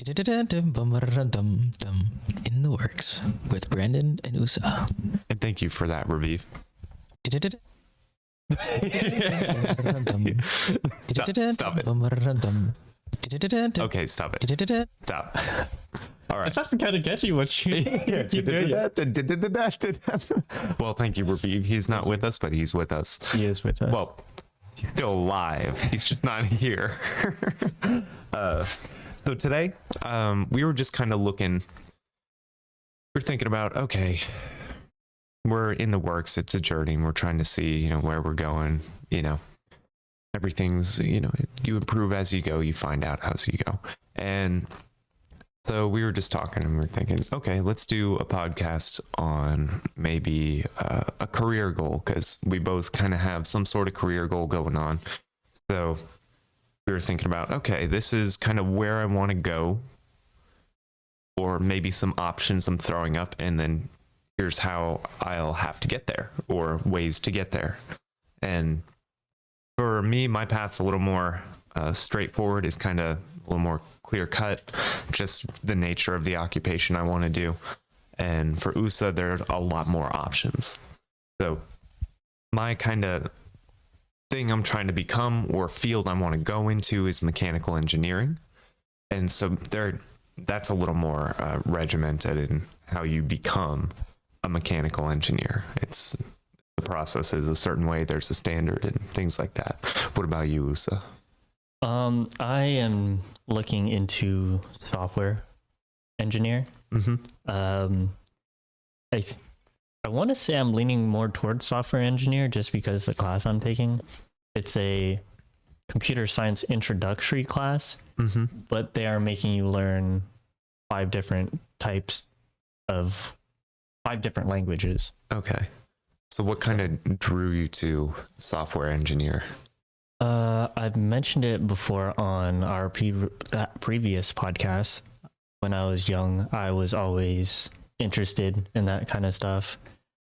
In the works with Brandon and Usa. And thank you for that, Raviv. Stop it. Okay, stop it. Stop. All right. It's actually kind of catchy what you keep doing it. Well, thank you, Raviv. He's not with us, but he's with us. He is with us. Well, he's still alive. He's just not here. So today, we were just kind of looking. We're thinking about, okay, we're in the works. It's a journey. We're trying to see, where we're going. Everything's, you improve as you go. You find out as you go. And so we were just talking and we were thinking, okay, let's do a podcast on maybe a career goal, because we both kind of have some sort of career goal going on. So we were thinking about, okay, this is kind of where I want to go, or maybe some options I'm throwing up, and then here's how I'll have to get there, or ways to get there. And for me, my path's a little more straightforward. It's kind of a little more clear cut, just the nature of the occupation I want to do. And for USA, there's a lot more options. So my kind of thing I'm trying to become, or field I want to go into, is mechanical engineering. And so that's a little more regimented in how you become a mechanical engineer. The process is a certain way, there's a standard and things like that. What about you, USA? I am looking into software engineer. Mm-hmm. I want to say I'm leaning more towards software engineer just because the class I'm taking, it's a computer science introductory class, Mm-hmm. but they are making you learn 5 different languages. Okay. So what kind of drew you to software engineer? I've mentioned it before on our previous podcast. When I was young, I was always interested in that kind of stuff,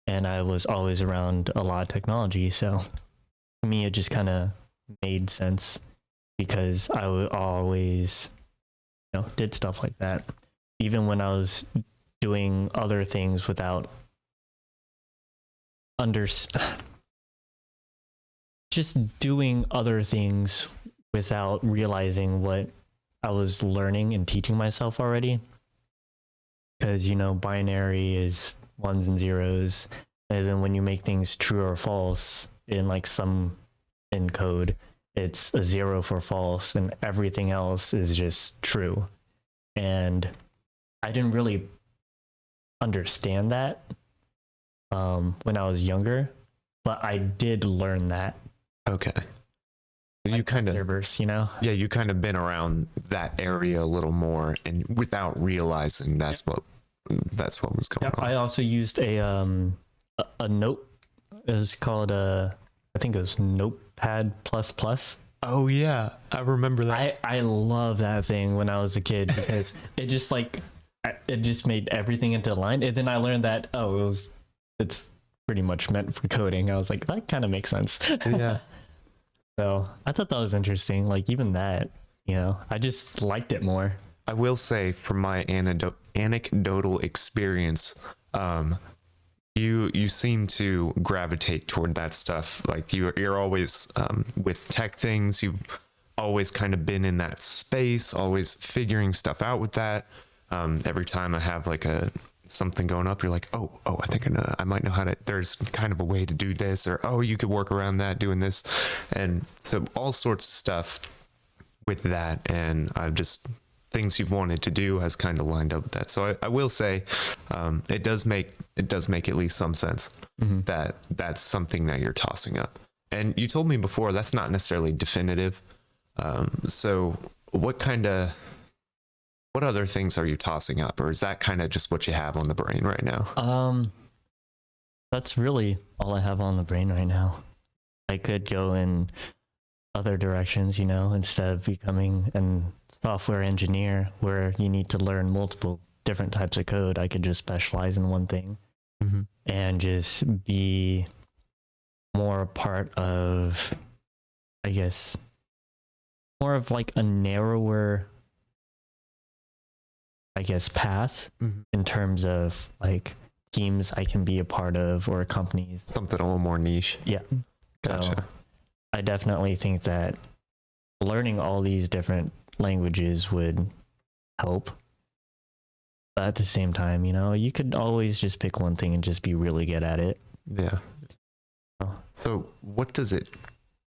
and I was always around a lot of technology. So to me, it just kind of made sense because I always, did stuff like that. Even when I was doing other things without just doing other things without realizing what I was learning and teaching myself already. Because, binary is ones and zeros. And then when you make things true or false in in code, it's a 0 for false and everything else is just true. And I didn't really understand that when I was younger, but I did learn that. Okay. So you kind of servers, Yeah, you kind of been around that area a little more, and without realizing that's what was going on. I also used a note. It was called I think it was Notepad++. Oh yeah, I remember that. I love that thing when I was a kid because it just made everything into a line, and then I learned that it's pretty much meant for coding. I was like, that kind of makes sense. Yeah. So I thought that was interesting. Like even that, I just liked it more. I will say, from my anecdotal experience, you seem to gravitate toward that stuff. Like you're always with tech things. You've always kind of been in that space, always figuring stuff out with that. Every time I have like something going up, you're like, oh, I think I might know how to, there's kind of a way to do this, or, oh, you could work around that doing this. And so all sorts of stuff with that. And I've just, things you've wanted to do has kind of lined up with that. So I will say, it does make at least some sense that that's something that you're tossing up. And you told me before, that's not necessarily definitive. So what other things are you tossing up, or is that kind of just what you have on the brain right now? That's really all I have on the brain right now. I could go in other directions, instead of becoming a software engineer where you need to learn multiple different types of code. I could just specialize in one thing and just be more a part of, I guess, more of like a narrower I guess, path in terms of like teams I can be a part of or companies. Something a little more niche. Yeah. Gotcha. So I definitely think that learning all these different languages would help. But at the same time, you know, you could always just pick one thing and just be really good at it. Yeah. Oh. So what does it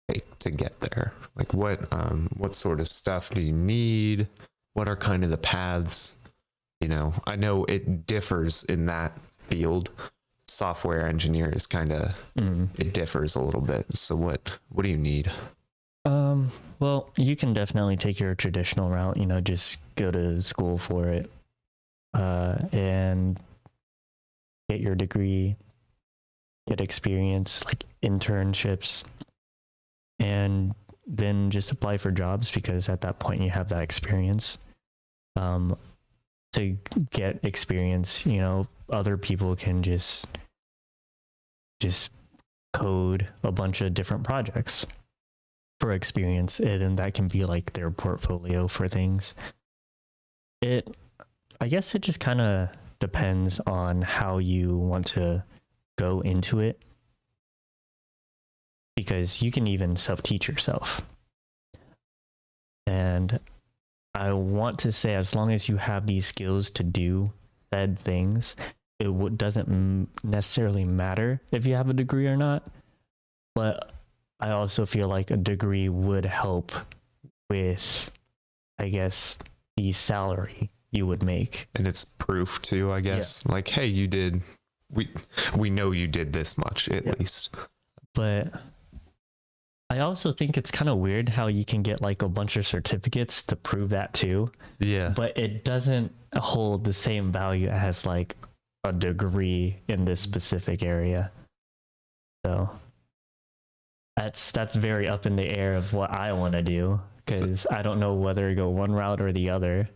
take to get there? Like what sort of stuff do you need? What are kind of the paths? You know, I know it differs in that field. Software engineer is kind of, it differs a little bit. So what do you need? Well, you can definitely take your traditional route, you know, just go to school for it, and get your degree, get experience, like internships, and then just apply for jobs because at that point you have that experience. To get experience, you know, other people can just code a bunch of different projects for experience, and that can be like their portfolio for things. I guess it just kind of depends on how you want to go into it, because you can even self-teach yourself. And I want to say, as long as you have these skills to do said things, it doesn't necessarily matter if you have a degree or not. But I also feel like a degree would help with, I guess, the salary you would make. And it's proof too, I guess. Yeah. Like, hey, you did, we know you did this much at least. But I also think it's kind of weird how you can get like a bunch of certificates to prove that too. Yeah. But it doesn't hold the same value as like a degree in this specific area. So that's very up in the air of what I want to do, because I don't know whether to go one route or the other,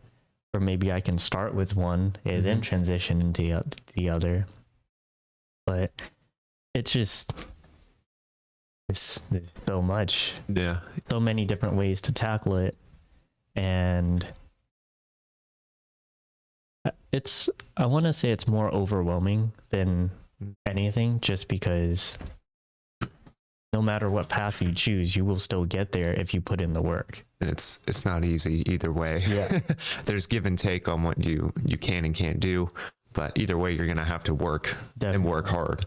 or maybe I can start with one and then transition into the other. But it's just, there's so much, so many different ways to tackle it, and I want to say it's more overwhelming than anything, just because no matter what path you choose, you will still get there if you put in the work. And it's not easy either way. Yeah. There's give and take on what you can and can't do, but either way, you're going to have to work and work hard.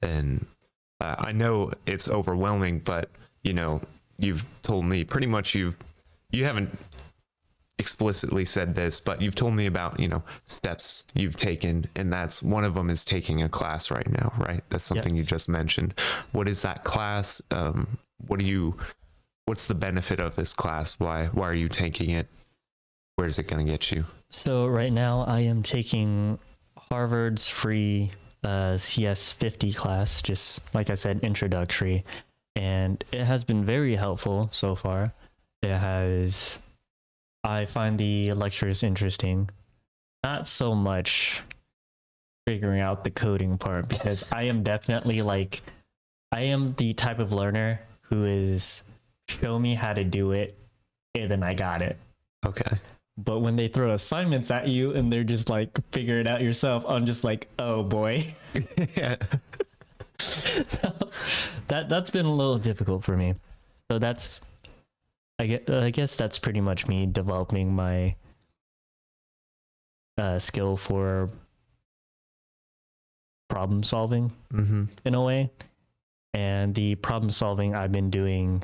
And I know it's overwhelming, but you know, you've told me pretty much you haven't explicitly said this, but you've told me about, you know, steps you've taken, and that's one of them is taking a class right now, right? That's something you just mentioned. What is that class? What's the benefit of this class? Why are you taking it? Where's it going to get you? So right now I am taking Harvard's free CS 50 class, just like I said, introductory, and it has been very helpful so far. I find the lectures interesting, not so much figuring out the coding part, because I am definitely like, I am the type of learner who is show me how to do it and then I got it. Okay. But when they throw assignments at you and they're just like, figure it out yourself, I'm just like, oh boy. Yeah. So that's been a little difficult for me. So I guess that's pretty much me developing my skill for problem solving in a way. And the problem solving I've been doing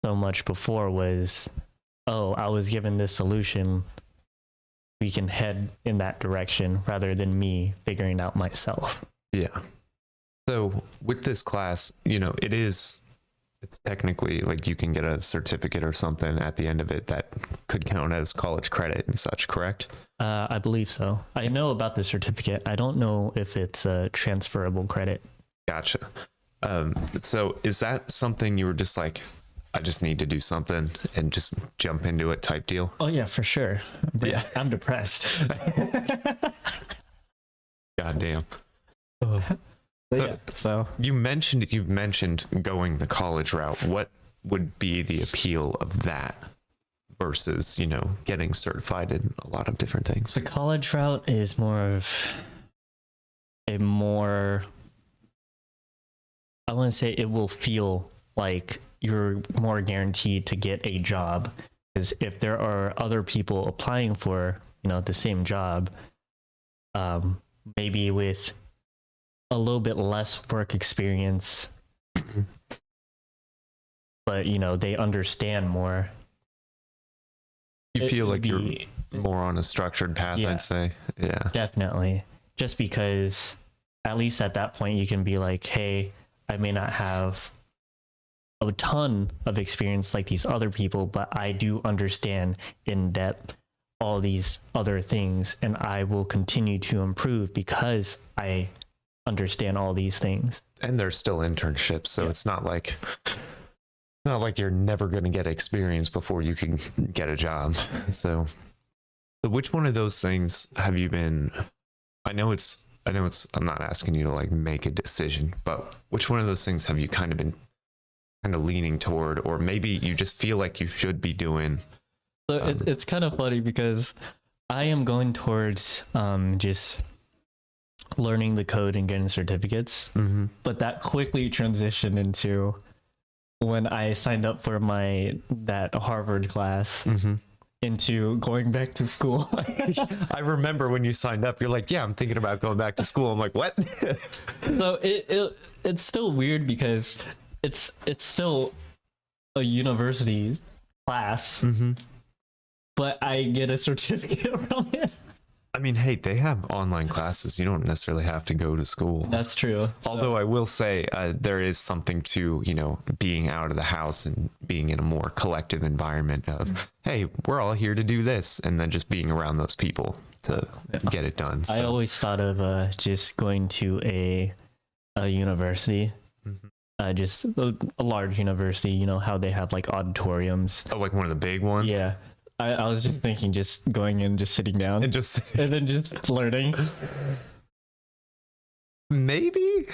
so much before was, oh, I was given this solution, we can head in that direction, rather than me figuring out myself. Yeah. So with this class, you know, it's technically like you can get a certificate or something at the end of it that could count as college credit and such, correct? I believe so. I know about the certificate. I don't know if it's a transferable credit. Gotcha. So is that something you were just like, I just need to do something and just jump into it type deal? Oh yeah, for sure. Yeah. I'm depressed. God damn. So you've mentioned going the college route. What would be the appeal of that versus, getting certified in a lot of different things. The college route is more of a more, I want to say it will feel like you're more guaranteed to get a job. Because if there are other people applying for, the same job, maybe with a little bit less work experience, but they understand more. You feel like you're more on a structured path, Yeah. I'd say. Yeah. Definitely. Just because at least at that point you can be like, hey, I may not have a ton of experience like these other people, but I do understand in depth all these other things, and I will continue to improve because I understand all these things. And there's still internships, so it's not like you're never going to get experience before you can get a job. So which one of those things have you been, I know it's I'm not asking you to like make a decision, but which one of those things have you kind of been leaning toward, or maybe you just feel like you should be doing? So it's kind of funny because I am going towards just learning the code and getting certificates, but that quickly transitioned into when I signed up for that Harvard class into going back to school. I remember when you signed up, you're like, yeah, I'm thinking about going back to school. I'm like, what? So it's still weird because it's still a university class, but I get a certificate from it. I mean, hey, they have online classes. You don't necessarily have to go to school. That's true. Although I will say there is something to, being out of the house and being in a more collective environment of, hey, we're all here to do this. And then just being around those people to get it done. So. I always thought of just going to a university, just a large university, how they have like auditoriums. Oh, like one of the big ones? Yeah. I was just thinking just going in, just sitting down and then just learning. Maybe.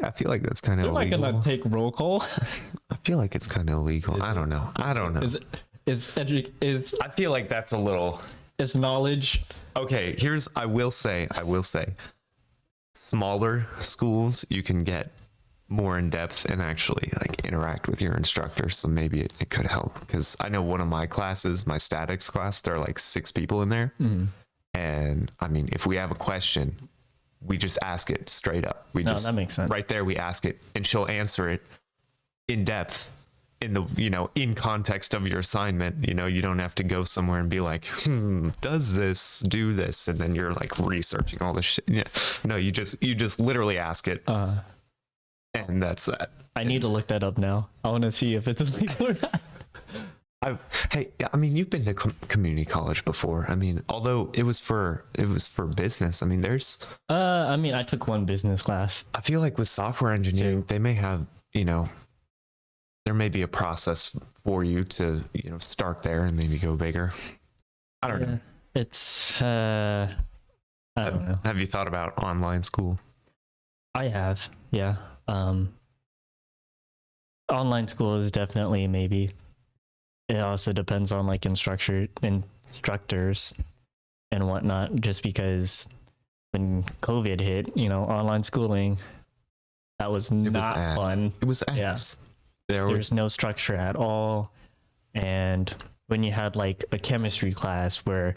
I feel like that's kind of illegal. They're not gonna take roll call. I feel like it's kind of illegal. I don't know. I feel like that's a little. Is knowledge. Okay, I will say, smaller schools you can get more in depth and actually like interact with your instructor, so maybe it could help, because I know one of my classes, my statics class, there are like 6 people in there, and I mean, if we have a question, we just ask it straight up. That makes sense. Right there, we ask it and she'll answer it in depth in the in context of your assignment. You don't have to go somewhere and be like, does this do this, and then you're like researching all this shit. Yeah. No, you just literally ask it. And that's that. I need to look that up now. I want to see if it's illegal or not. Hey, I mean, you've been to community college before. I mean, although it was for business. I mean, I took one business class. I feel like with software engineering, they may have, there may be a process for you to, start there and maybe go bigger. I don't know. It's, I don't know. Have you thought about online school? I have, yeah. Online school is definitely maybe. It also depends on like instructors and whatnot, just because when COVID hit, online schooling, that was not fun. It was ass. Yeah. There's no structure at all. And when you had like a chemistry class where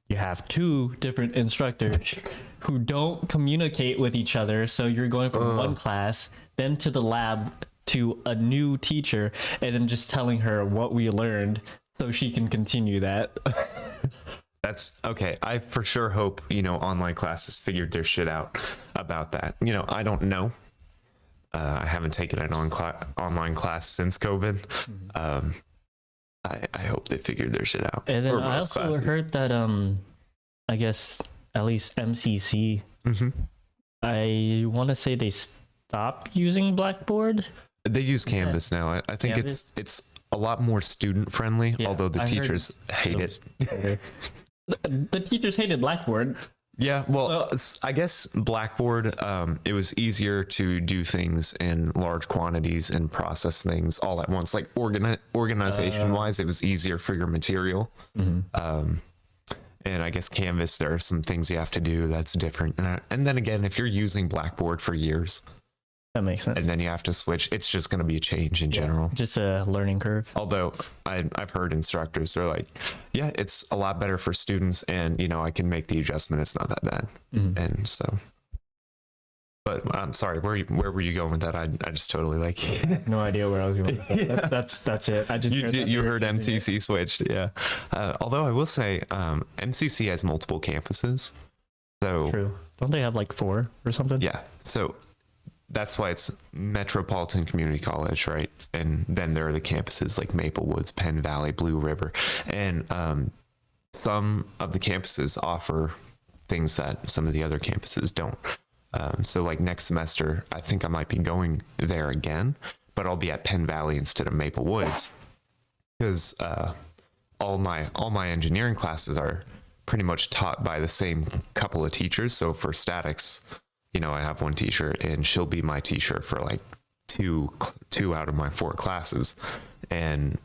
you have 2 different instructors who don't communicate with each other, so you're going from one class then to the lab to a new teacher and then just telling her what we learned so she can continue that. That's okay. I for sure hope, online classes figured their shit out about that. I don't know. I haven't taken an online class since COVID. I hope they figured their shit out. And then I also heard that I guess at least MCC, I want to say they stopped using Blackboard. They use Canvas now. I think it's a lot more student friendly, although the teachers hate it. The teachers hated Blackboard. Yeah, well, I guess Blackboard, it was easier to do things in large quantities and process things all at once. Like organization wise, it was easier for your material. And I guess Canvas, there are some things you have to do that's different. And then again, if you're using Blackboard for years, That makes sense. and then you have to switch, it's just going to be a change in general. Just a learning curve. Although I've heard instructors, they're like, yeah, it's a lot better for students, and I can make the adjustment. It's not that bad. And so, but I'm sorry, where were you going with that? I just totally like. No idea where I was going with that. That's it. I just You heard MCC switched, yeah. Although I will say, MCC has multiple campuses, so True. Don't they have like 4 or something? yeah. So that's why it's Metropolitan Community College, right? And then there are the campuses like Maple Woods, Penn Valley, Blue River, and some of the campuses offer things that some of the other campuses don't. So like next semester, I think I might be going there again, but I'll be at Penn Valley instead of Maple Woods, because all my engineering classes are pretty much taught by the same couple of teachers. So for statics, I have one teacher, and she'll be my teacher for like two out of my 4 classes, and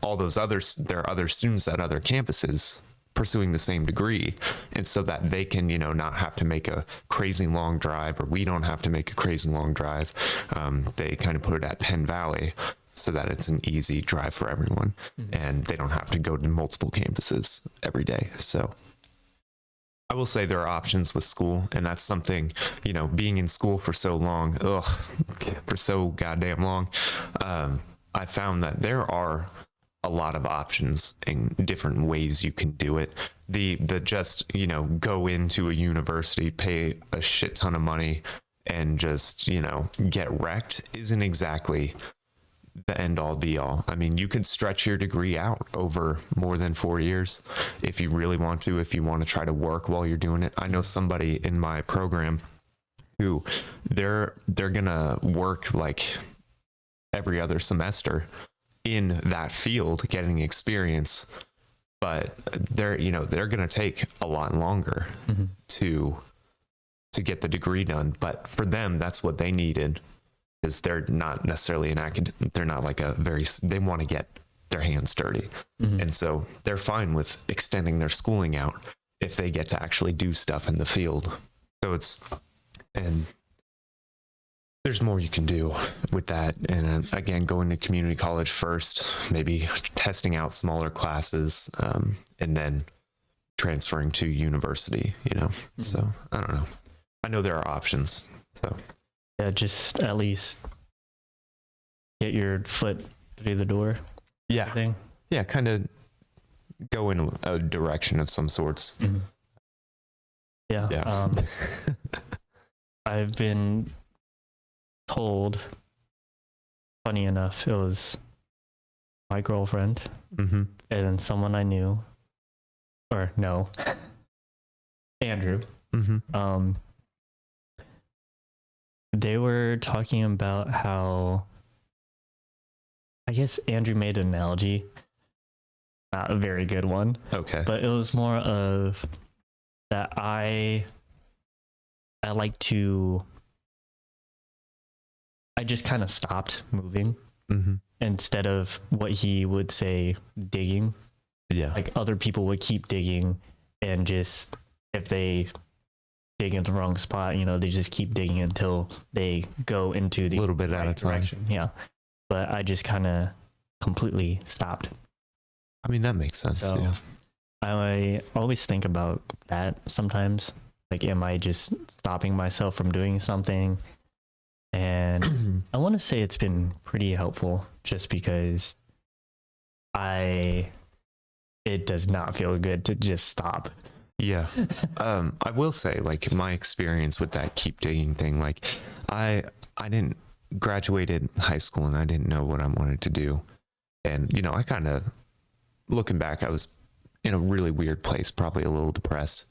all those others, there are other students at other campuses pursuing the same degree, and so that they can not have to make a crazy long drive, or we don't have to make a crazy long drive. They kind of put it at Penn Valley so that it's an easy drive for everyone, and they don't have to go to multiple campuses every day. So I will say there are options with school, and that's something, being in school for so long, for so goddamn long, I found that there are a lot of options and different ways you can do it. The just, go into a university, pay a shit ton of money, and just, get wrecked isn't exactly the end all be all. I mean, you could stretch your degree out over more than 4 years if you really want to, if you want to try to work while you're doing it. I know somebody in my program who they're gonna work like every other semester in that field, getting experience, but they're gonna take a lot longer to get the degree done. But for them, that's what they needed, is they're not necessarily they're not like they want to get their hands dirty. And so they're fine with extending their schooling out if they get to actually do stuff in the field. So and there's more you can do with that. And again, going to community college first, maybe testing out smaller classes, and then transferring to university, So I don't know. I know there are options. So Yeah, just at least get your foot through the door. yeah, Thing. yeah, kind of go in a direction of some sorts. Yeah. Yeah. I've been told, funny enough, it was my girlfriend and someone I knew, or no, Andrew. They were talking about how, I guess Andrew made an analogy, not a very good one, Okay. but it was more of that I just kind of stopped moving instead of what he would say, digging. Yeah. Like other people would keep digging, and just, if they dig in the wrong spot, they just keep digging until they go into the little bit at a time. direction. Yeah. But I just kind of completely stopped. I mean, that makes sense. So yeah. I always think about that sometimes. Like, am I just stopping myself from doing something? And I want to say it's been pretty helpful, just because it does not feel good to just stop. Yeah. I will say, like, my experience with that keep digging thing, like, I didn't graduated high school and I didn't know what I wanted to do. And, I kind of, looking back, I was in a really weird place, probably a little depressed.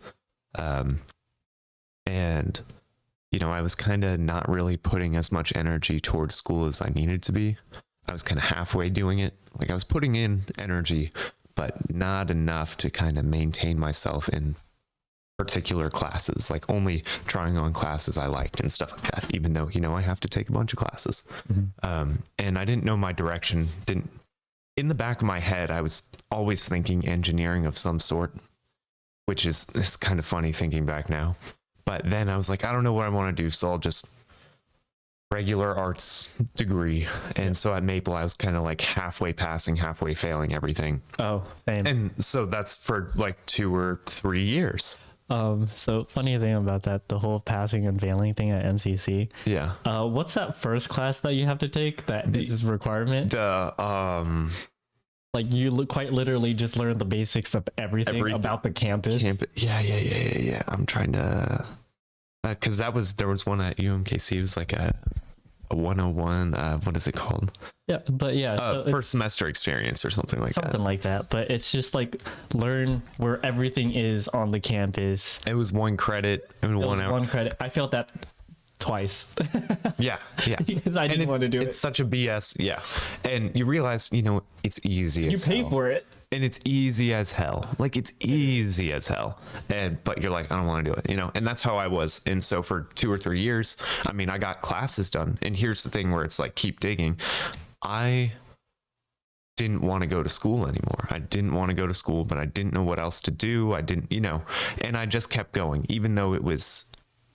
And, I was kind of not really putting as much energy towards school as I needed to be. I was kind of halfway doing it. Like, I was putting in energy, but not enough to kind of maintain myself in particular classes, like only trying on classes I liked and stuff like that, even though, I have to take a bunch of classes. And I didn't know my direction. In the back of my head, I was always thinking engineering of some sort, which is, it's kind of funny thinking back now. But then I was like, I don't know what I want to do, so I'll just regular arts degree. And so at Maple, I was kind of like halfway passing, halfway failing everything. Oh, same. And so that's for like 2 or 3 years. So funny thing about that, the whole passing and failing thing at MCC. Yeah. What's that first class that you have to take that is a requirement? Like you quite literally just learn the basics of everything about the campus. Yeah. I'm trying to, because there was one at UMKC. It was like a 101. What is it called? Yeah, but yeah, so first semester experience or something like that. Something like that. But it's just like learn where everything is on the campus. It was 1 credit. It was 1 hour. 1 credit. I felt that twice. Yeah. Because I didn't want to do it. It's such a BS. Yeah. And you realize, it's easy as hell. You pay for it. And it's easy as hell. Like, it's easy as hell. But you're like, I don't want to do it, and that's how I was. And so for 2 or 3 years, I mean, I got classes done. And here's the thing where it's like, keep digging. I didn't want to go to school anymore. I didn't want to go to school, but I didn't know what else to do. I didn't, and I just kept going, even though it was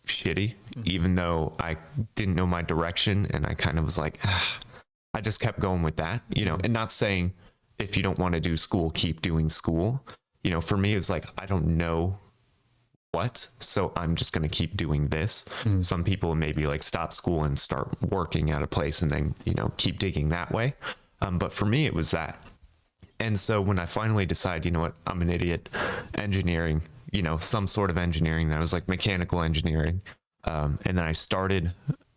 shitty, even though I didn't know my direction. And I kind of was like, I just kept going with that, and not saying, if you don't want to do school, keep doing school. For me, it's like, I don't know what, so I'm just going to keep doing this. Some people maybe like stop school and start working at a place and then, keep digging that way. But for me, it was that. And so when I finally decided, what, I'm an idiot, engineering, some sort of engineering, that was like mechanical engineering. And then I started,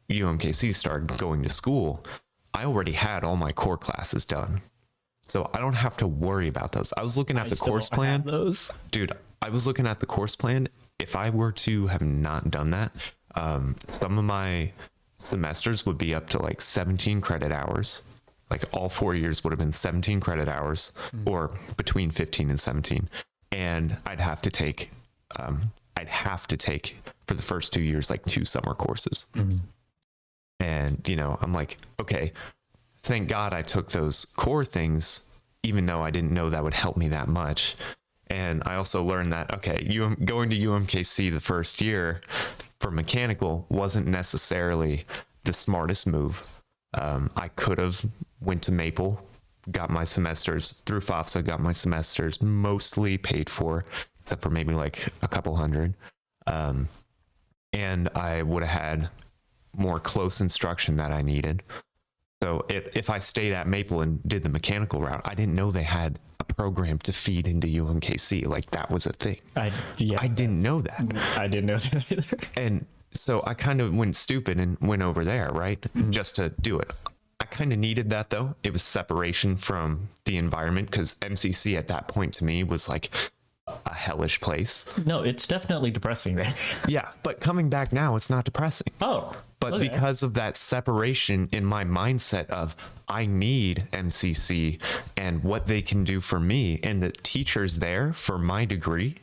UMKC started going to school. I already had all my core classes done. So I don't have to worry about those. I was looking at the course plan. Dude, I was looking at the course plan. If I were to have not done that, some of my semesters would be up to like 17 credit hours. Like all 4 years would have been 17 credit hours, or between 15 and 17. And I'd have to take for the first 2 years, like 2 summer courses. And, I'm like, okay, thank God I took those core things, even though I didn't know that would help me that much. And I also learned that, okay, going to UMKC the first year for mechanical wasn't necessarily the smartest move. I could have went to Maple, got my semesters through FAFSA, got my semesters mostly paid for, except for maybe like a couple hundred. And I would have had more close instruction that I needed. So if I stayed at Maple and did the mechanical route, I didn't know they had a program to feed into UMKC. Like that was a thing. I didn't know that. I didn't know that either. And so I kind of went stupid and went over there, right? Just to do it. I kind of needed that though. It was separation from the environment, because MCC at that point to me was like a hellish place. No, it's definitely depressing there. Yeah, but coming back now, it's not depressing. Oh. But okay. Because of that separation in my mindset of I need MCC and what they can do for me, and the teachers there for my degree,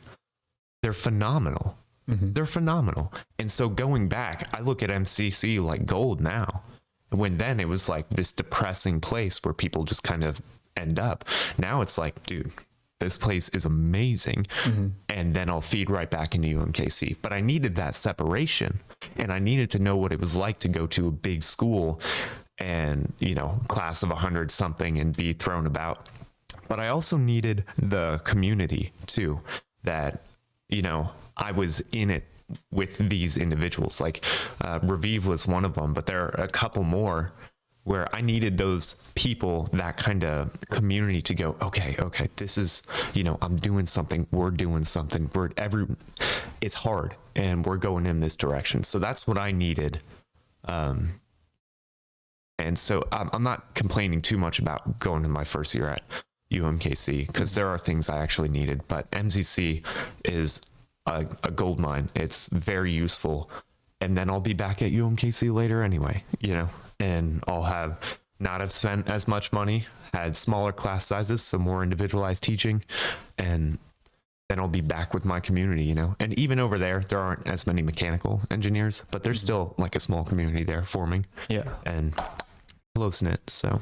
they're phenomenal. They're phenomenal. And so going back, I look at MCC like gold now. When then it was like this depressing place where people just kind of end up. Now it's like, dude, this place is amazing. And then I'll feed right back into UMKC. But I needed that separation, and I needed to know what it was like to go to a big school and, class of 100 something and be thrown about. But I also needed the community too, that, I was in it with these individuals. Like Raviv was one of them, but there are a couple more where I needed those people, that kind of community to go, okay, this is, I'm doing something, we're doing something, it's hard and we're going in this direction. So that's what I needed. And so I'm not complaining too much about going to my first year at UMKC, because there are things I actually needed, but MCC is a gold mine. It's very useful. And then I'll be back at UMKC later anyway, and I'll not have spent as much money, had smaller class sizes, so more individualized teaching. And then I'll be back with my community, you know. And even over there aren't as many mechanical engineers, but there's still like a small community there forming. Yeah. And close knit. So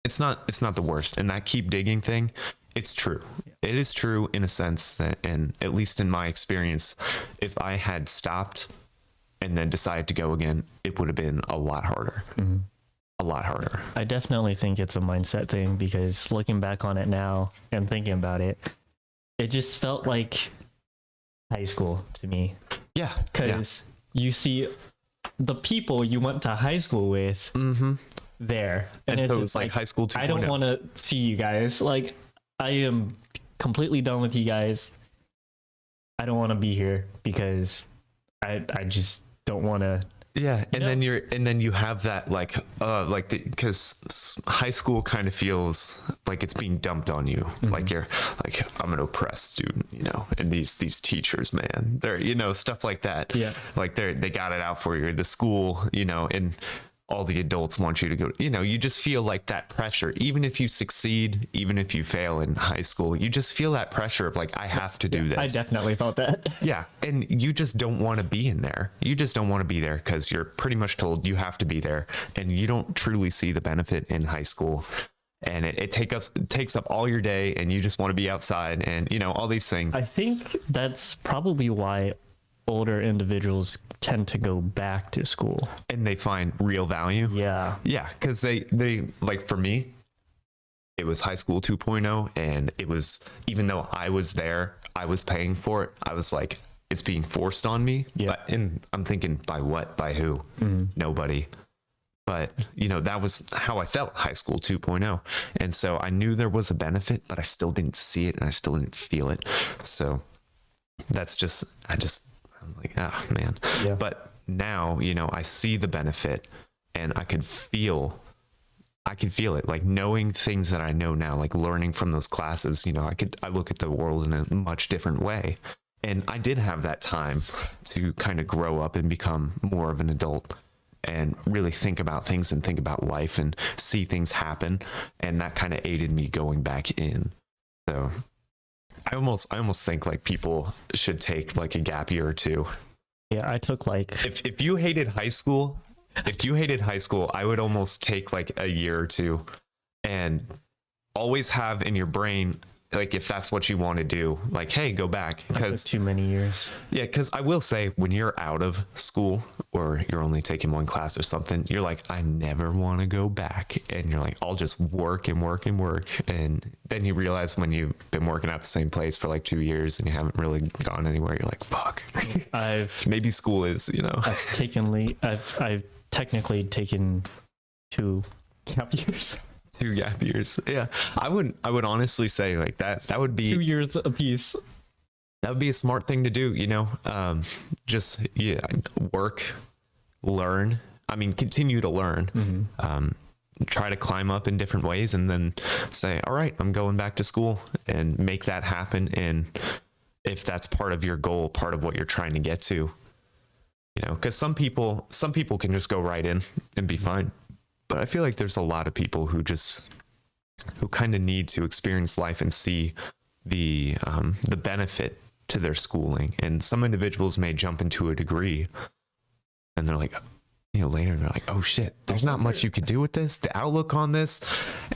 it's not the worst. And that keep digging thing, it's true. It is true in a sense that, and at least in my experience, if I had stopped and then decided to go again, it would have been a lot harder. A lot harder. I definitely think it's a mindset thing, because looking back on it now and thinking about it, it just felt like high school to me. Yeah. Because you see the people you went to high school with there. And so it's it's like high school 2.0. I don't want to see you guys. Like, I am completely done with you guys. I don't want to be here because I just don't want to. Yeah, and then you have that because high school kind of feels like it's being dumped on you. Like you're like, I'm an oppressed student, you know, and these teachers, man, they're, you know, stuff like that. Yeah, like they got it out for you. The school, you know, and all the adults want you to go, you know, you just feel like that pressure, even if you succeed, even if you fail in high school, you just feel that pressure of like, I have to do this. I definitely felt that. Yeah. And you just don't want to be in there. You just don't want to be there because you're pretty much told you have to be there, and you don't truly see the benefit in high school. And it takes up all your day, and you just want to be outside and, you know, all these things. I think that's probably why older individuals tend to go back to school, and they find real value. Yeah. Because they like, for me, it was high school 2.0, and it was, even though I was there, I was paying for it. I was like, it's being forced on me. Yeah. And I'm thinking, by what? By who? Nobody. But, you know, that was how I felt high school 2.0. And so I knew there was a benefit, but I still didn't see it, and I still didn't feel it. So that's just, I was like, ah, man. Yeah. But now, you know, I see the benefit, and I could feel it, like knowing things that I know now, like learning from those classes. You know, I look at the world in a much different way. And I did have that time to kind of grow up and become more of an adult and really think about things and think about life and see things happen. And that kind of aided me going back in. So I almost think like people should take like a gap year or two. Yeah, I took like, if you hated high school, I would almost take like a year or two and always have in your brain, like, if that's what you want to do, like, hey, go back. Because too many years. Yeah, because I will say, when you're out of school or you're only taking one class or something, you're like, I never want to go back. And you're like, I'll just work and work and work. And then you realize when you've been working at the same place for like 2 years and you haven't really gone anywhere, you're like, fuck. Maybe school is, you know. I've technically taken 2 gap years. 2 gap years. Yeah. I would honestly say like that would be 2 years apiece. That would be a smart thing to do, you know. Just work, learn. I mean, continue to learn. Try to climb up in different ways, and then say, all right, I'm going back to school, and make that happen. And if that's part of your goal, part of what you're trying to get to, you know, because some people can just go right in and be fine. But I feel like there's a lot of people who kind of need to experience life and see the benefit to their schooling. And some individuals may jump into a degree, and they're like, you know, later they're like, oh shit, there's not much you could do with this, the outlook on this,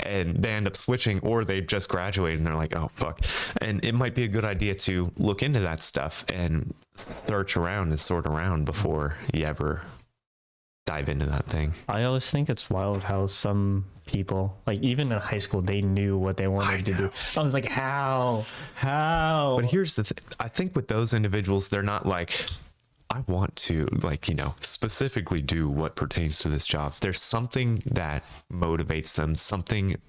and they end up switching, or they've just graduated and they're like, oh fuck. And it might be a good idea to look into that stuff and search around and sort around before you ever dive into that thing. I always think it's wild how some people, like even in high school, they knew what they wanted to do. I was like, how? But here's the thing. I think with those individuals, they're not like, I want to, like, you know, specifically do what pertains to this job. There's something that motivates them,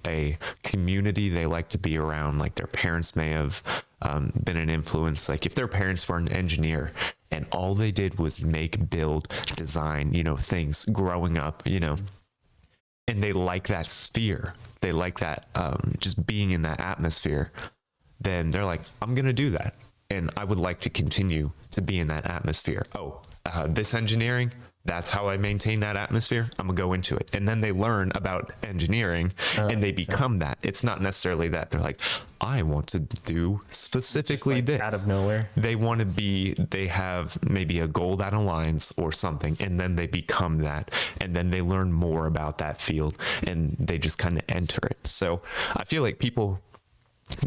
a community they like to be around. Like their parents may have been an influence. Like if their parents were an engineer and all they did was make, build, design, you know, things growing up, you know, and they like that sphere, they like that, just being in that atmosphere, then they're like, I'm going to do that. And I would like to continue to be in that atmosphere. This engineering, that's how I maintain that atmosphere. I'm gonna go into it. And then they learn about engineering and they become that. It's not necessarily that they're like, I want to do specifically Like this. out of nowhere. They want to be, they have maybe a goal that aligns or something, and then they become that. And then they learn more about that field and they just kind of enter it. So I feel like people,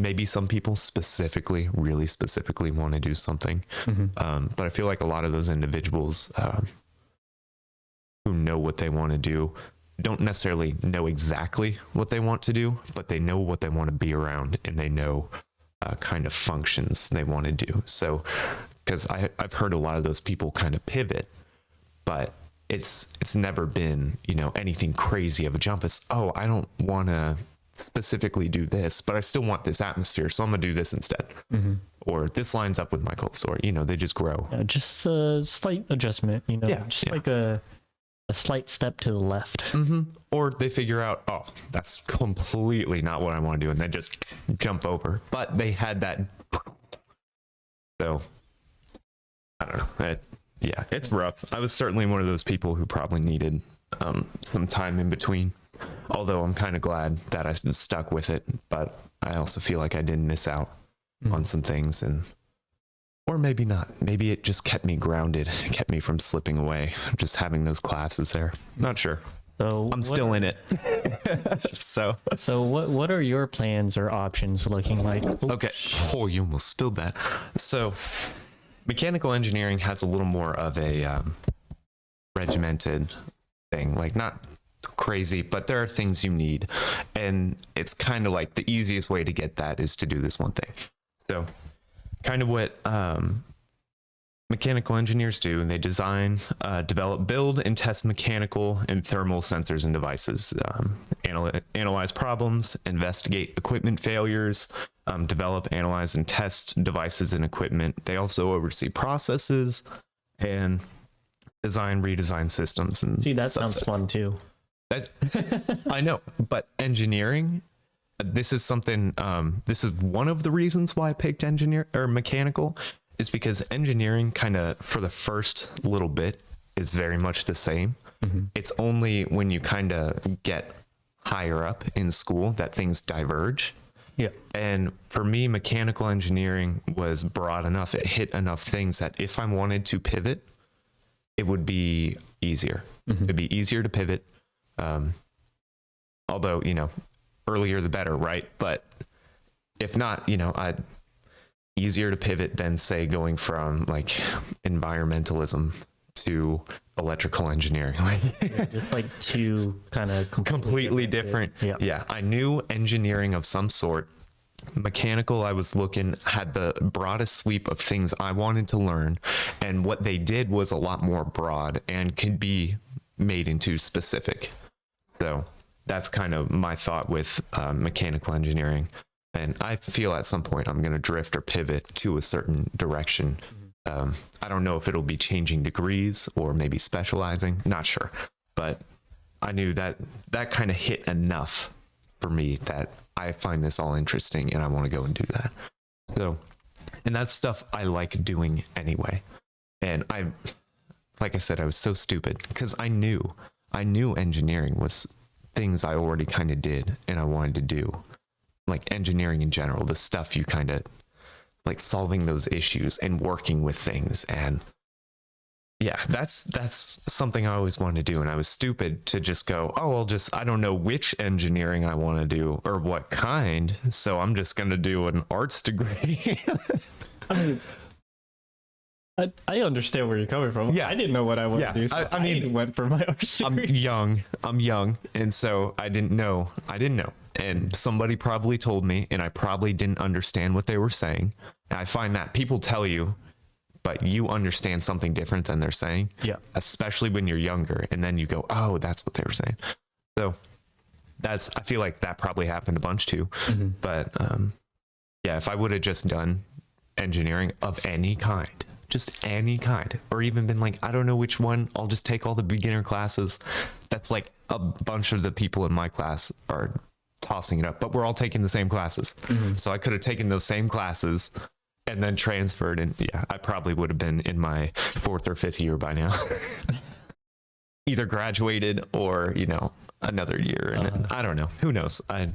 maybe some people specifically, really specifically want to do something. But I feel like a lot of those individuals, who know what they want to do don't necessarily know exactly what they want to do, but they know what they want to be around, and they know kind of functions they want to do. So because I've heard a lot of those people kind of pivot, but it's never been, you know, anything crazy of a jump. It's, oh, I don't want to specifically do this, but I still want this atmosphere, so I'm gonna do this instead. Or this lines up with my goals, or, you know, they just grow. Just a slight adjustment, you know, like a slight step to the left. Or they figure out, oh, that's completely not what I want to do, and then just jump over. But they had that. So I don't know. Yeah, it's rough. I was certainly one of those people who probably needed some time in between. Although I'm kind of glad that I stuck with it, but I also feel like I didn't miss out on some things, and or maybe not. Maybe it just kept me grounded, kept me from slipping away, just having those classes there. Not sure. So I'm still in it. So what are your plans or options looking like? okay. Oh, you almost spilled that. So mechanical engineering has a little more of a regimented thing, like not crazy, but there are things you need, and it's kind of like the easiest way to get that is to do this one thing. So kind of what mechanical engineers do, and they design, develop, build, and test mechanical and thermal sensors and devices, analyze problems, investigate equipment failures, develop, analyze, and test devices and equipment. They also oversee processes and design, redesign systems. And see, that sounds fun too. I know, but engineering, this is something, this is one of the reasons why I picked engineer or mechanical, is because engineering kind of for the first little bit is very much the same. It's only when you kind of get higher up in school that things diverge. Yeah. And for me, mechanical engineering was broad enough. It hit enough things that if I wanted to pivot, it would be easier. It'd be easier to pivot. Although, you know, earlier the better, right? But if not, you know, easier to pivot than say going from like environmentalism to electrical engineering. Just like two kind of completely different. Yeah. I knew engineering of some sort. Mechanical, I was looking, had the broadest sweep of things I wanted to learn, and what they did was a lot more broad and could be made into specific. So that's kind of my thought with mechanical engineering. And I feel at some point I'm going to drift or pivot to a certain direction. I don't know if it'll be changing degrees or maybe specializing, not sure. But I knew that that kind of hit enough for me that I find this all interesting and I want to go and do that. So, and that's stuff I like doing anyway. And like I said, I was so stupid because I knew engineering was things I already kind of did and I wanted to do. Like engineering in general, the stuff you kind of like solving those issues and working with things. And yeah, that's something I always wanted to do. And I was stupid to just go, oh, I don't know which engineering I want to do or what kind. So I'm just going to do an arts degree. I mean, I understand where you're coming from. Yeah. I didn't know what I wanted to do. So I mean, went for my arts degree. I'm young. And so I didn't know. And somebody probably told me, and I probably didn't understand what they were saying. And I find that people tell you, but you understand something different than they're saying. Yeah. Especially when you're younger. And then you go, oh, that's what they were saying. So I feel like that probably happened a bunch too. But yeah, if I would have just done engineering of any kind, just any kind, or even been like, I don't know which one, I'll just take all the beginner classes. That's like a bunch of the people in my class are tossing it up, but we're all taking the same classes. So I could have taken those same classes and then transferred, and yeah, I probably would have been in my 4th or 5th year by now. either graduated or, another year. And I don't know. Who knows? I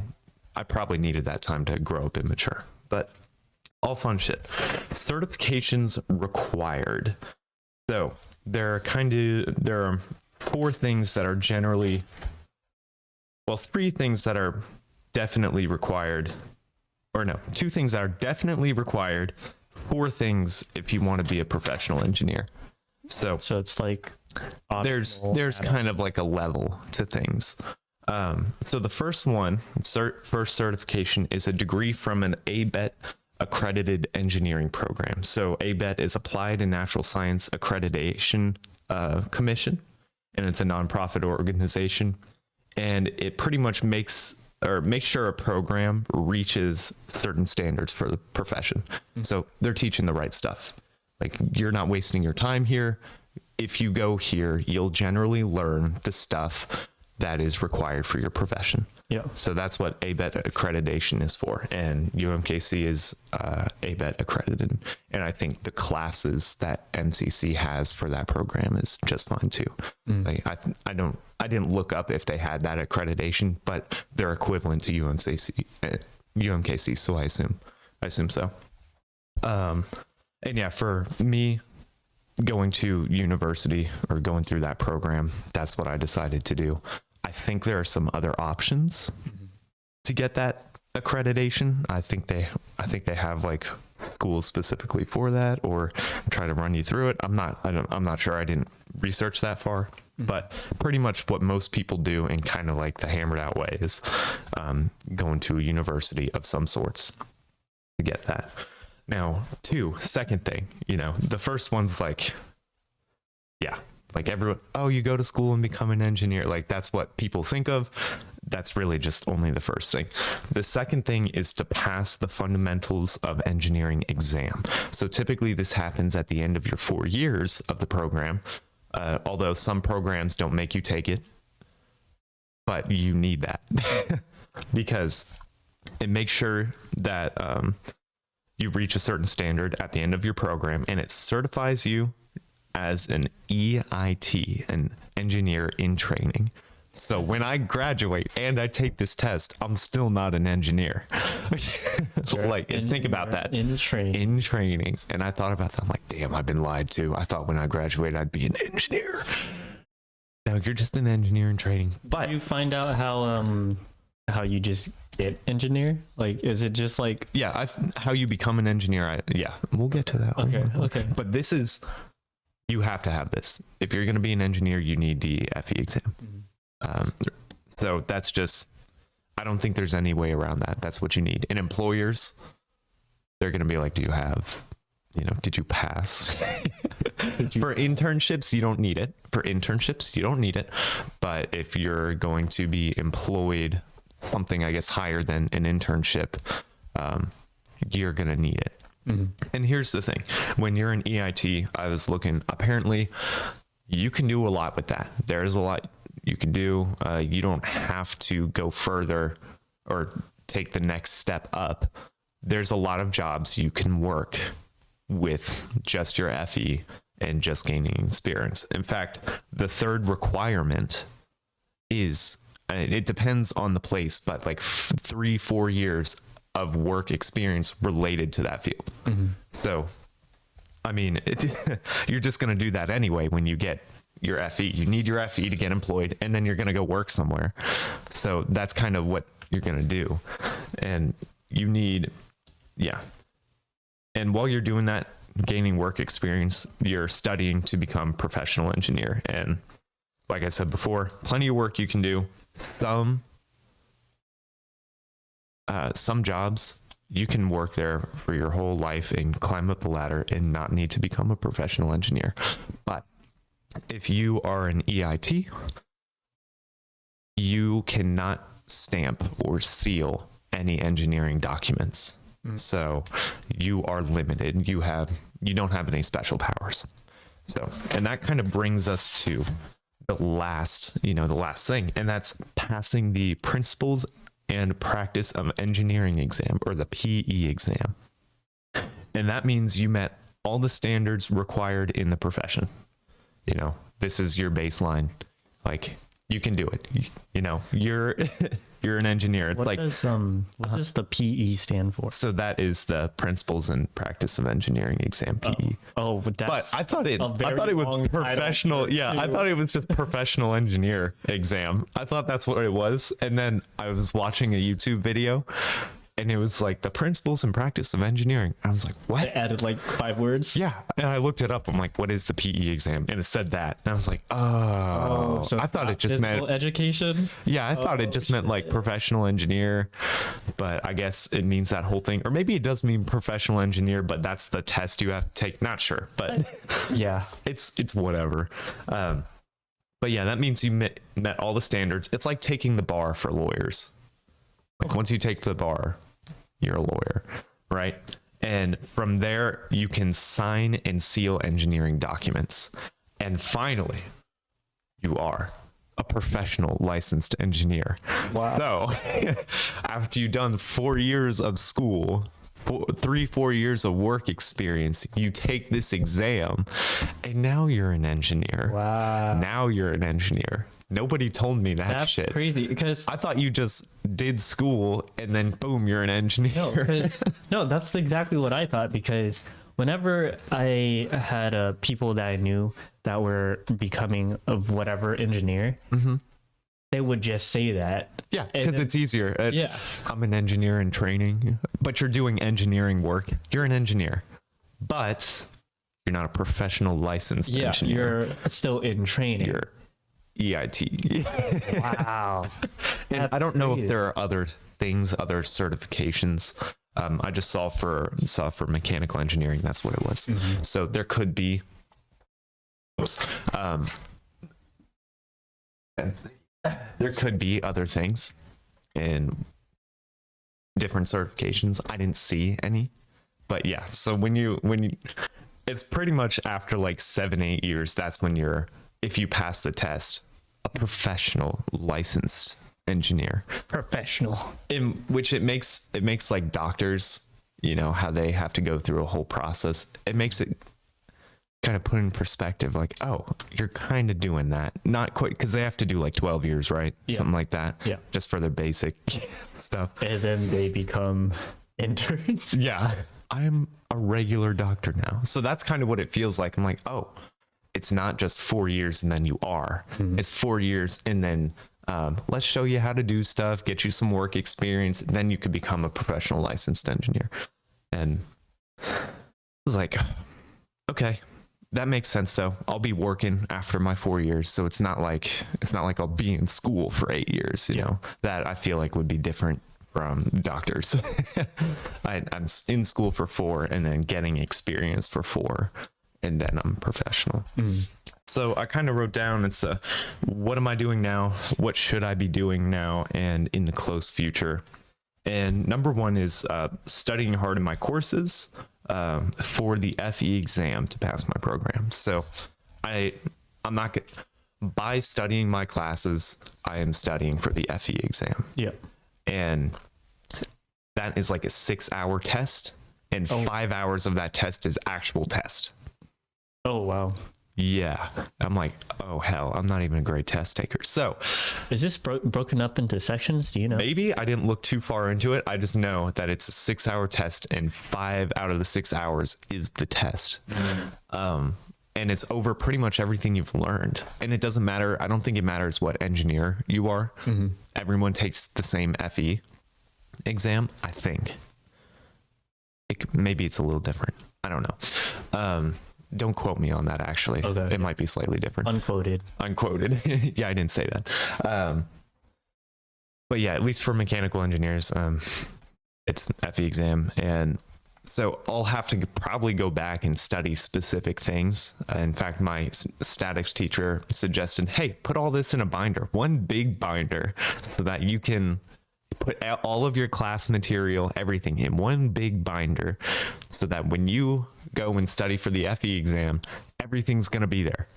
probably needed that time to grow up and mature. But all fun shit. Certifications required. So there are 4 things that are generally, well, 3 things that are definitely required, or no, 2 things that are definitely required, 4 things if you want to be a professional engineer. So it's like there's optional kind of like a level to things. So the first one, first certification, is a degree from an ABET accredited engineering program. So ABET is Applied and Natural Science Accreditation Commission, and it's a nonprofit organization, and it pretty much makes sure a program reaches certain standards for the profession. So they're teaching the right stuff. Like, you're not wasting your time here. If you go here, you'll generally learn the stuff that is required for your profession. Yeah. So that's what ABET accreditation is for. And UMKC is ABET accredited. And I think the classes that MCC has for that program is just fine too. Like, I didn't look up if they had that accreditation, but they're equivalent to UMKC. So I assume so. And yeah, for me, going to university or going through that program, that's what I decided to do. I think there are some other options to get that accreditation. I think they have like schools specifically for that, or try to run you through it. I'm not sure. I didn't research that far, but pretty much what most people do in kind of like the hammered out way is going to a university of some sorts to get that. Now, second thing, the first one's like, yeah, like everyone, oh, you go to school and become an engineer. Like, that's what people think of. That's really just only the first thing. The second thing is to pass the fundamentals of engineering exam. So typically this happens at the end of your 4 years of the program, although some programs don't make you take it, but you need that because it makes sure that you reach a certain standard at the end of your program, and it certifies you as an EIT, an engineer in training. So when I graduate and I take this test, I'm still not an engineer. Think about that. In training. And I thought about that. I'm like, damn, I've been lied to. I thought when I graduated, I'd be an engineer. No, you're just an engineer in training. But you find out how you just get engineer? Like, is it just like, yeah, how you become an engineer? We'll get to that. Okay. But you have to have this. If you're going to be an engineer, you need the FE exam. So that's just, I don't think there's any way around that. That's what you need. And employers, they're going to be like, do you have, did you pass? For internships, you don't need it. But if you're going to be employed something, I guess, higher than an internship, you're going to need it. And here's the thing. When you're an EIT, I was looking, apparently you can do a lot with that. There's a lot you can do. You don't have to go further or take the next step up. There's a lot of jobs you can work with just your FE and just gaining experience. In fact, the third requirement is, it depends on the place, but like 3-4 years of work experience related to that field. So, I mean, you're just going to do that anyway when you get your FE. You need your FE to get employed, and then you're going to go work somewhere. So that's kind of what you're going to do. And you need, and while you're doing that, gaining work experience, you're studying to become professional engineer. And like I said before, plenty of work you can do. Some jobs you can work there for your whole life and climb up the ladder and not need to become a professional engineer. But if you are an EIT, you cannot stamp or seal any engineering documents. So you are limited. You don't have any special powers. So, and that kind of brings us to the last thing, and that's passing the Principles and Practice of Engineering exam, or the PE exam. And that means you met all the standards required in the profession. This is your baseline. Like, you can do it. You know, you're you're an engineer. It's What like, does the PE stand for? so that is the Principles and Practice of Engineering exam, PE. Oh, but But that's I thought it very was long title professional. for Yeah, I two. thought it was just professional engineer exam. I thought that's what it was. And then I was watching a YouTube video and it was like the Principles and Practice of Engineering. I was like, they what? added like 5 words. Yeah. And I looked it up. I'm like, what is the PE exam? And it said that. And I was like, oh, so I thought it just physical meant, education. yeah, I thought it Oh, just meant like professional engineer, but I guess it means that whole thing. Or maybe it does mean professional engineer, but that's the test you have to take. Not sure, but Yeah. it's whatever. But yeah, that means you met all the standards. It's like taking the bar for lawyers. Like once you take the bar, you're a lawyer, right? And from there, you can sign and seal engineering documents. And finally, you are a professional licensed engineer. Wow. So after you've done 4 years of school, 4 years of work experience, you take this exam and now you're an engineer. Wow. Now you're an engineer. Nobody told me that That's shit. crazy because I thought you just did school and then boom, you're an engineer. no, that's exactly what I thought because whenever I had people that I knew that were becoming of whatever engineer, they would just say that. Yeah, And because then- it's easier. Yeah. I'm an engineer in training, but you're doing engineering work. You're an engineer, but you're not a professional licensed Yeah, engineer. you're still in training. You're EIT. Wow. And That's I don't know crazy. if there are other things, other certifications. I just saw for mechanical engineering. That's what it was. So there could be. There could be other things in different certifications. I didn't see any, but yeah. So when you, it's pretty much after like 7-8 years. That's when you're, if you pass the test, a professional licensed engineer. Professional. In which it makes like doctors, you know, how they have to go through a whole process. It makes it kind of put in perspective, like, oh, you're kind of doing that. Not quite, because they have to do like 12 years, right? Yeah. Something like that. Yeah. Just for their basic stuff. And then they become interns. Yeah. I'm a regular doctor now. So that's kind of what it feels like. I'm like, oh, it's not just 4 years and then you are. It's 4 years and then let's show you how to do stuff, get you some work experience, then you could become a professional licensed engineer. And I was like, okay, that makes sense though. I'll be working after my 4 years, so it's not like I'll be in school for 8 years. You know, that I feel like would be different from doctors. I'm in school for 4 and then getting experience for 4, and then I'm professional. So I kind of wrote down, it's what am I doing now? What should I be doing now and in the close future? And number 1 is studying hard in my courses for the FE exam to pass my program. So I'm not by studying my classes, I am studying for the FE exam. Yeah. And that is like a 6-hour test, and 5 hours of that test is actual test. Oh, wow. Yeah. I'm like, oh, hell, I'm not even a great test taker. So Is this broken up into sections? Do you know? maybe I didn't look too far into it. I just know that it's a 6-hour test, and 5 out of the 6 hours is the test. And it's over pretty much everything you've learned. And it doesn't matter. I don't think it matters what engineer you are. Everyone takes the same FE exam, I think. Maybe it's a little different. I don't know. Don't quote me on that, actually. Okay. It might be slightly different. Unquoted. Unquoted. Yeah, I didn't say that. But yeah, at least for mechanical engineers, it's FE exam. And so I'll have to probably go back and study specific things. In fact, my statics teacher suggested, hey, put all this in a binder, one big binder, so that you can put all of your class material, everything in one big binder, so that when you go and study for the FE exam, everything's going to be there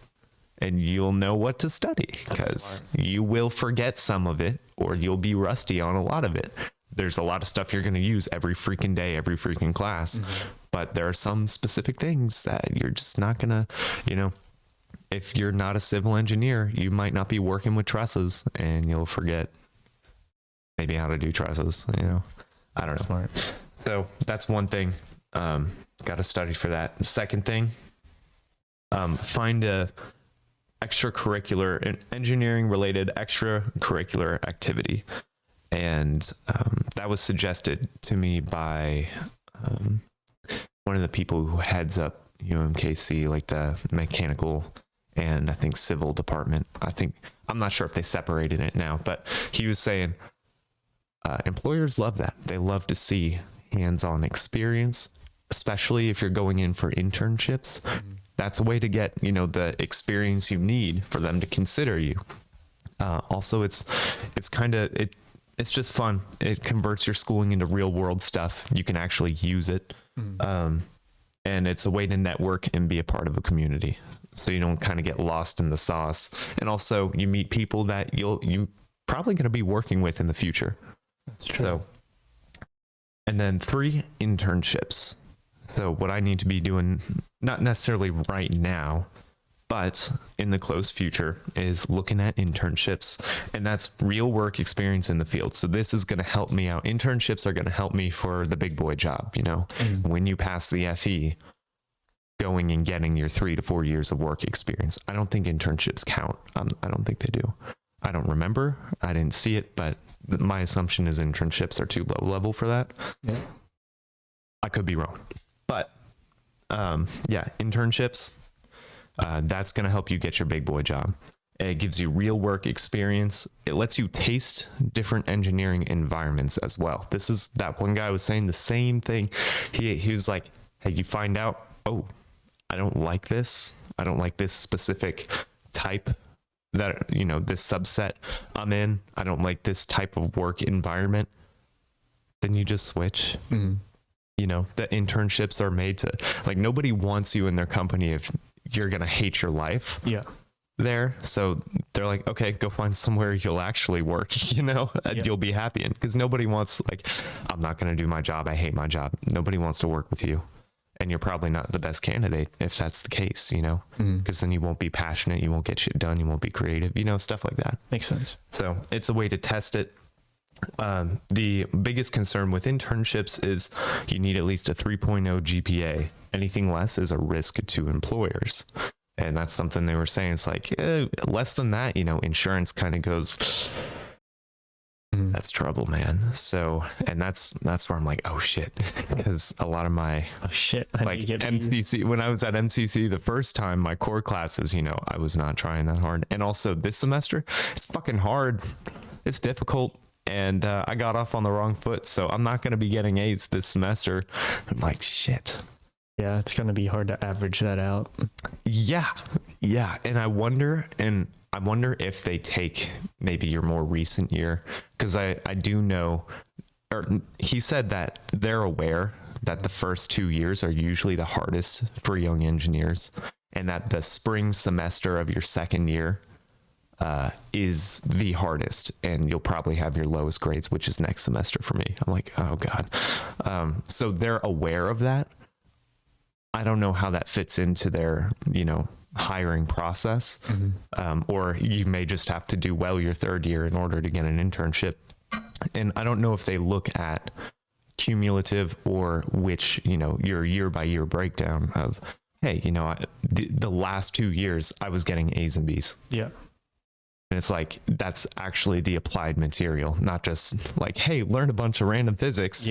and you'll know what to study, because you will forget some of it or you'll be rusty on a lot of it. There's a lot of stuff you're going to use every freaking day, every freaking class, but there are some specific things that you're just not going to, you know, if you're not a civil engineer, you might not be working with trusses, and you'll forget maybe how to do trusses. I don't know. Smart. So that's one thing. Got to study for that. The second thing, find a extracurricular, engineering related extracurricular activity. And that was suggested to me by one of the people who heads up UMKC, like the mechanical and I think civil department. I'm not sure if they separated it now, but he was saying employers love that. They love to see hands-on experience, especially if you're going in for internships. That's a way to get, the experience you need for them to consider you. Also, it's just fun. It converts your schooling into real world stuff. You can actually use it. And it's a way to network and be a part of a community. So you don't kind of get lost in the sauce. And also you meet people that you probably going to be working with in the future. That's true. So, and then 3, internships. So what I need to be doing, not necessarily right now, but in the close future, is looking at internships, and that's real work experience in the field. So this is going to help me out. Internships are going to help me for the big boy job. When you pass the FE, going and getting your 3 to 4 years of work experience. I don't think internships count. I don't think they do. I don't remember. I didn't see it, but my assumption is internships are too low level for that. Yeah. I could be wrong, but internships. That's going to help you get your big boy job. It gives you real work experience. It lets you taste different engineering environments as well. This is that one guy was saying the same thing. He was like, hey, you find out, oh, I don't like this. I don't like this specific type that, this subset I'm in. I don't like this type of work environment. Then you just switch. The internships are made to, like, nobody wants you in their company if you're going to hate your life there. So they're like, okay, go find somewhere you'll actually work, and you'll be happy in, because nobody wants, like, I'm not going to do my job. I hate my job. Nobody wants to work with you. And you're probably not the best candidate if that's the case, because then you won't be passionate. You won't get shit done. You won't be creative, stuff like that. Makes sense. So it's a way to test it. The biggest concern with internships is you need at least a 3.0 GPA. Anything less is a risk to employers. And that's something they were saying. It's like, less than that, insurance kind of goes, that's trouble, man. So, and that's where I'm like, oh shit. Because a lot of my, like MCC, when I was at MCC the first time, my core classes, I was not trying that hard. And also this semester, it's fucking hard. It's difficult. And I got off on the wrong foot. So I'm not going to be getting A's this semester. I'm like, shit. Yeah, it's going to be hard to average that out. Yeah. And I wonder if they take maybe your more recent year, because I do know, or he said that they're aware that the first 2 years are usually the hardest for young engineers, and that the spring semester of your second year is the hardest, and you'll probably have your lowest grades, which is next semester for me. I'm like, oh God. So they're aware of that. I don't know how that fits into their, hiring process. Or you may just have to do well your third year in order to get an internship. And I don't know if they look at cumulative or which, your year by year breakdown of, hey, the last 2 years I was getting A's and B's. Yeah. And it's like, that's actually the applied material, not just like, hey, learn a bunch of random physics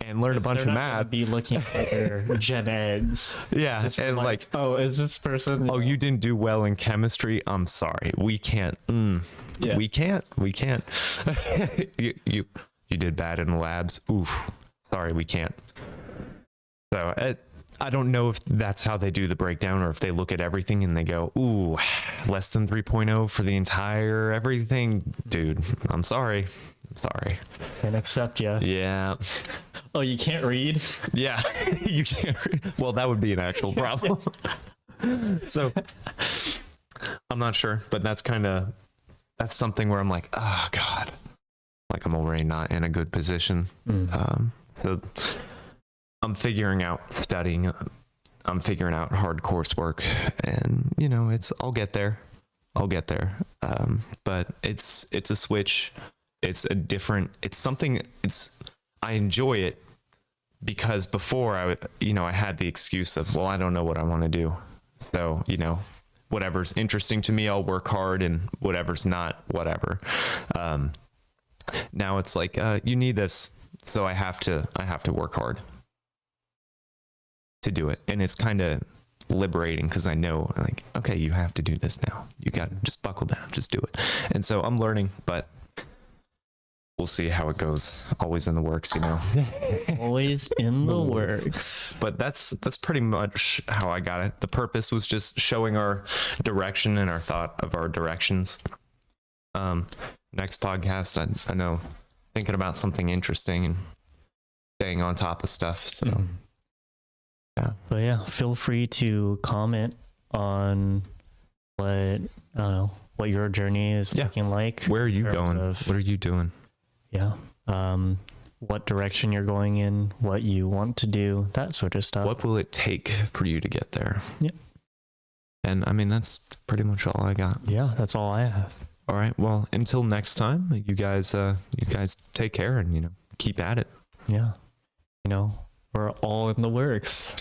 and learn a bunch of math. Be looking at their gen eds. Yeah. And like, oh, is this person? Oh, you didn't do well in chemistry. I'm sorry. We can't. We can't. you did bad in the labs. Oof. Sorry, we can't. So I don't know if that's how they do the breakdown, or if they look at everything and they go, ooh, less than 3.0 for the entire everything. Dude, I'm sorry. Can't accept you. Yeah. Oh, you can't read? Yeah. You can't read. Well, that would be an actual problem. So I'm not sure, but that's something where I'm like, oh God, like I'm already not in a good position. So I'm figuring out studying I'm figuring out hard coursework, and I'll get there. But it's a switch. It's a different. It's something. I enjoy it because before I had the excuse of, well, I don't know what I want to do, so whatever's interesting to me, I'll work hard, and whatever's not, whatever. Now it's like you need this, so I have to work hard to do it, and it's kind of liberating because I know, like, okay, you have to do this now. You got to just buckle down, just do it. And so I'm learning, but we'll see how it goes. Always in the works, Always in the works. But that's pretty much how I got it. The purpose was just showing our direction and our thought of our directions. Next podcast, I know, thinking about something interesting and staying on top of stuff. So yeah. But yeah, feel free to comment on what your journey is looking like. Where are you going? What are you doing? Yeah. What direction you're going in, what you want to do, that sort of stuff. What will it take for you to get there? Yeah. And I mean, that's pretty much all I got. Yeah, that's all I have. All right. Well, until next time, you guys take care and, keep at it. Yeah. We're all in the works.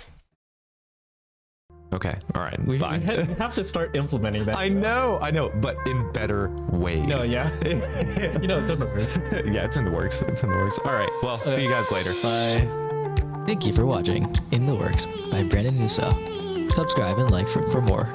Okay. All right. We Bye. have to start implementing that. I know, but in better ways. No, yeah. It's in the works. Yeah, it's in the works. All right. Well, see you guys later. Bye. Thank you for watching In the Works by Brandon Nusso. Subscribe and like for more.